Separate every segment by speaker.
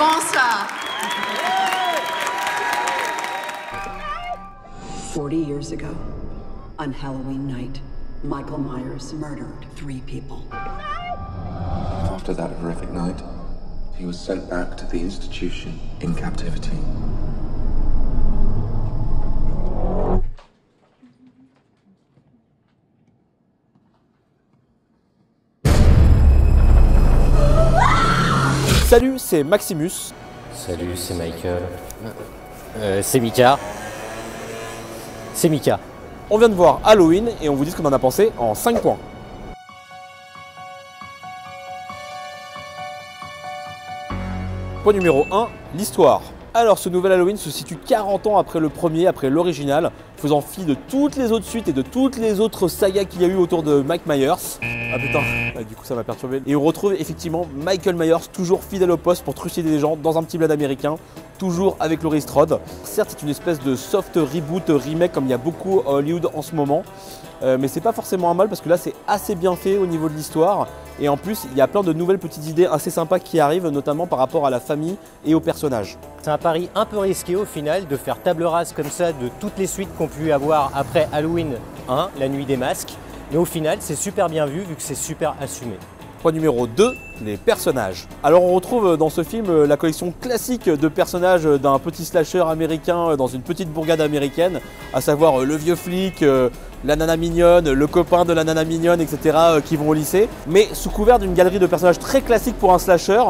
Speaker 1: Bonsoir.
Speaker 2: 40 years ago, on Halloween night, Michael Myers murdered 3 people.
Speaker 3: After that horrific night, he was sent back to the institution in captivity.
Speaker 4: Salut, c'est Maximus.
Speaker 5: Salut, c'est Michael. C'est Mika. C'est Mika.
Speaker 4: On vient de voir Halloween et on vous dit ce qu'on en a pensé en 5 points. Point numéro 1, l'histoire. Alors ce nouvel Halloween se situe 40 ans après le premier, après l'original, faisant fi de toutes les autres suites et de toutes les autres sagas qu'il y a eu autour de Mike Myers. Ah putain, du coup ça m'a perturbé. Et on retrouve effectivement Michael Myers, toujours fidèle au poste pour trucider des gens dans un petit bled américain, toujours avec Laurie Strode. Certes c'est une espèce de soft reboot, remake comme il y a beaucoup à Hollywood en ce moment, mais c'est pas forcément un mal parce que là c'est assez bien fait au niveau de l'histoire. Et en plus, il y a plein de nouvelles petites idées assez sympas qui arrivent, notamment par rapport à la famille et aux personnages.
Speaker 5: C'est un pari un peu risqué au final de faire table rase comme ça de toutes les suites qu'on pu avoir après Halloween 1, la nuit des masques. Mais au final, c'est super bien vu que c'est super assumé.
Speaker 4: Point numéro 2, les personnages. Alors on retrouve dans ce film la collection classique de personnages d'un petit slasher américain dans une petite bourgade américaine, à savoir le vieux flic, la nana mignonne, le copain de la nana mignonne, etc. qui vont au lycée. Mais sous couvert d'une galerie de personnages très classiques pour un slasher,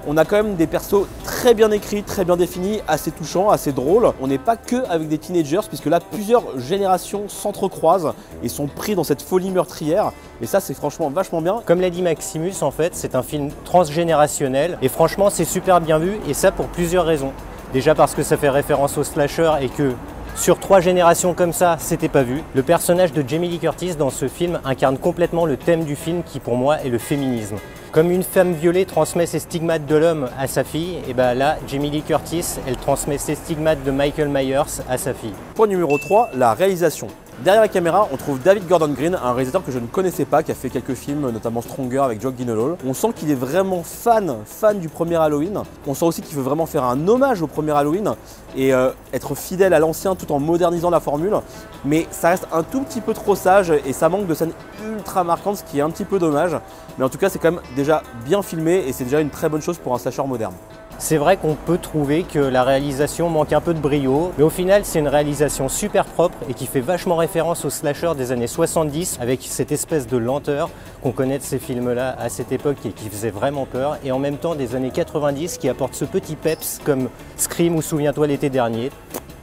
Speaker 4: on a quand même des persos très bien écrits, très bien définis, assez touchants, assez drôles. On n'est pas que avec des teenagers, puisque là, plusieurs générations s'entrecroisent et sont pris dans cette folie meurtrière. Et ça, c'est franchement vachement bien.
Speaker 5: Comme l'a dit Maximus, en fait, c'est un film transgénérationnel. Et franchement, c'est super bien vu, et ça pour plusieurs raisons. Déjà parce que ça fait référence au slasher et que sur 3 générations comme ça, c'était pas vu. Le personnage de Jamie Lee Curtis dans ce film incarne complètement le thème du film qui pour moi est le féminisme. Comme une femme violée transmet ses stigmates de l'homme à sa fille, et bien là, Jamie Lee Curtis, elle transmet ses stigmates de Michael Myers à sa fille.
Speaker 4: Point numéro 3, la réalisation. Derrière la caméra, on trouve David Gordon Green, un réalisateur que je ne connaissais pas, qui a fait quelques films, notamment Stronger avec Jake Gyllenhaal. On sent qu'il est vraiment fan du premier Halloween. On sent aussi qu'il veut vraiment faire un hommage au premier Halloween et être fidèle à l'ancien tout en modernisant la formule. Mais ça reste un tout petit peu trop sage et ça manque de scènes ultra marquantes, ce qui est un petit peu dommage. Mais en tout cas, c'est quand même déjà bien filmé et c'est déjà une très bonne chose pour un slasher moderne.
Speaker 5: C'est vrai qu'on peut trouver que la réalisation manque un peu de brio, mais au final c'est une réalisation super propre et qui fait vachement référence aux slashers des années 70 avec cette espèce de lenteur qu'on connaît de ces films-là à cette époque et qui faisait vraiment peur, et en même temps des années 90 qui apportent ce petit peps comme Scream ou Souviens-toi l'été dernier.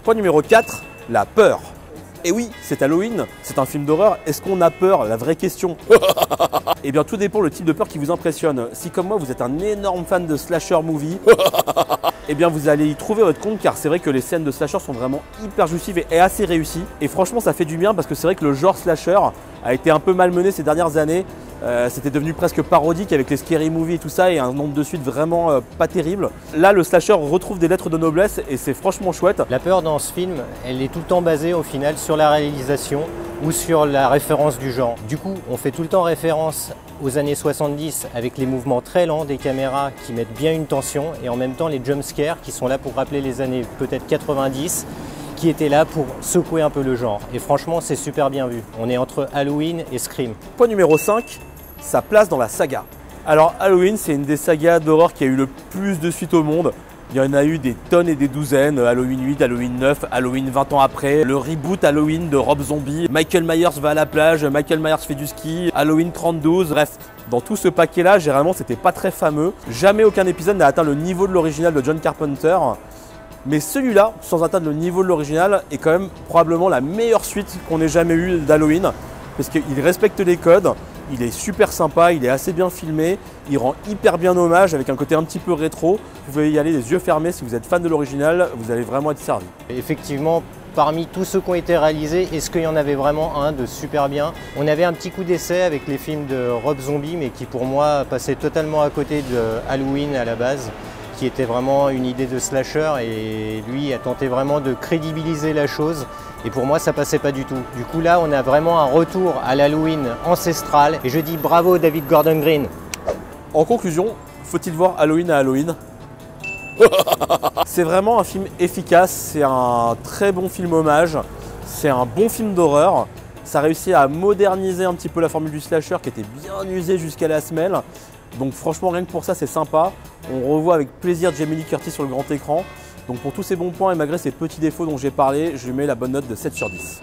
Speaker 4: Point numéro 4, la peur. Et oui, c'est Halloween, c'est un film d'horreur, est-ce qu'on a peur? La vraie question. Eh bien tout dépend le type de peur qui vous impressionne. Si comme moi vous êtes un énorme fan de slasher movie, eh bien vous allez y trouver votre compte, car c'est vrai que les scènes de slasher sont vraiment hyper jouissives et assez réussies. Et franchement ça fait du bien parce que c'est vrai que le genre slasher a été un peu malmené ces dernières années. C'était devenu presque parodique avec les scary movies et tout ça, et un nombre de suites vraiment pas terrible. Là le slasher retrouve des lettres de noblesse et c'est franchement chouette.
Speaker 5: La peur dans ce film, elle est tout le temps basée au final sur la réalisation ou sur la référence du genre. Du coup, on fait tout le temps référence aux années 70 avec les mouvements très lents des caméras qui mettent bien une tension, et en même temps les jumpscares qui sont là pour rappeler les années peut-être 90, qui étaient là pour secouer un peu le genre. Et franchement, c'est super bien vu. On est entre Halloween et Scream.
Speaker 4: Point numéro 5, sa place dans la saga. Alors Halloween, c'est une des sagas d'horreur qui a eu le plus de suites au monde. Il y en a eu des tonnes et des douzaines, Halloween 8, Halloween 9, Halloween 20 ans après, le reboot Halloween de Rob Zombie, Michael Myers va à la plage, Michael Myers fait du ski, Halloween 32, bref. Dans tout ce paquet-là, généralement, c'était pas très fameux. Jamais aucun épisode n'a atteint le niveau de l'original de John Carpenter. Mais celui-là, sans atteindre le niveau de l'original, est quand même probablement la meilleure suite qu'on ait jamais eue d'Halloween. Parce qu'il respecte les codes, il est super sympa, il est assez bien filmé, il rend hyper bien hommage avec un côté un petit peu rétro. Vous pouvez y aller les yeux fermés si vous êtes fan de l'original, vous allez vraiment être servi.
Speaker 5: Effectivement, parmi tous ceux qui ont été réalisés, est-ce qu'il y en avait vraiment un de super bien? On avait un petit coup d'essai avec les films de Rob Zombie, mais qui pour moi passait totalement à côté de Halloween à la base, qui était vraiment une idée de slasher, et lui a tenté vraiment de crédibiliser la chose. Et pour moi, ça passait pas du tout. Du coup, là, on a vraiment un retour à l'Halloween ancestral. Et je dis bravo David Gordon Green.
Speaker 4: En conclusion, faut-il voir Halloween à Halloween? C'est vraiment un film efficace, c'est un très bon film hommage, c'est un bon film d'horreur. Ça réussit à moderniser un petit peu la formule du slasher qui était bien usée jusqu'à la semelle. Donc franchement, rien que pour ça, c'est sympa. On revoit avec plaisir Jamie Lee Curtis sur le grand écran. Donc pour tous ces bons points et malgré ces petits défauts dont j'ai parlé, je lui mets la bonne note de 7 sur 10.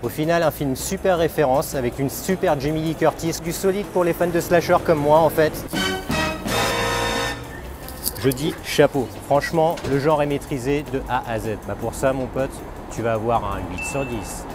Speaker 5: Au final, un film super référence avec une super Jamie Lee Curtis, du solide pour les fans de slasher comme moi en fait. Je dis chapeau. Franchement, le genre est maîtrisé de A à Z. Bah pour ça, mon pote, tu vas avoir un 8 sur 10.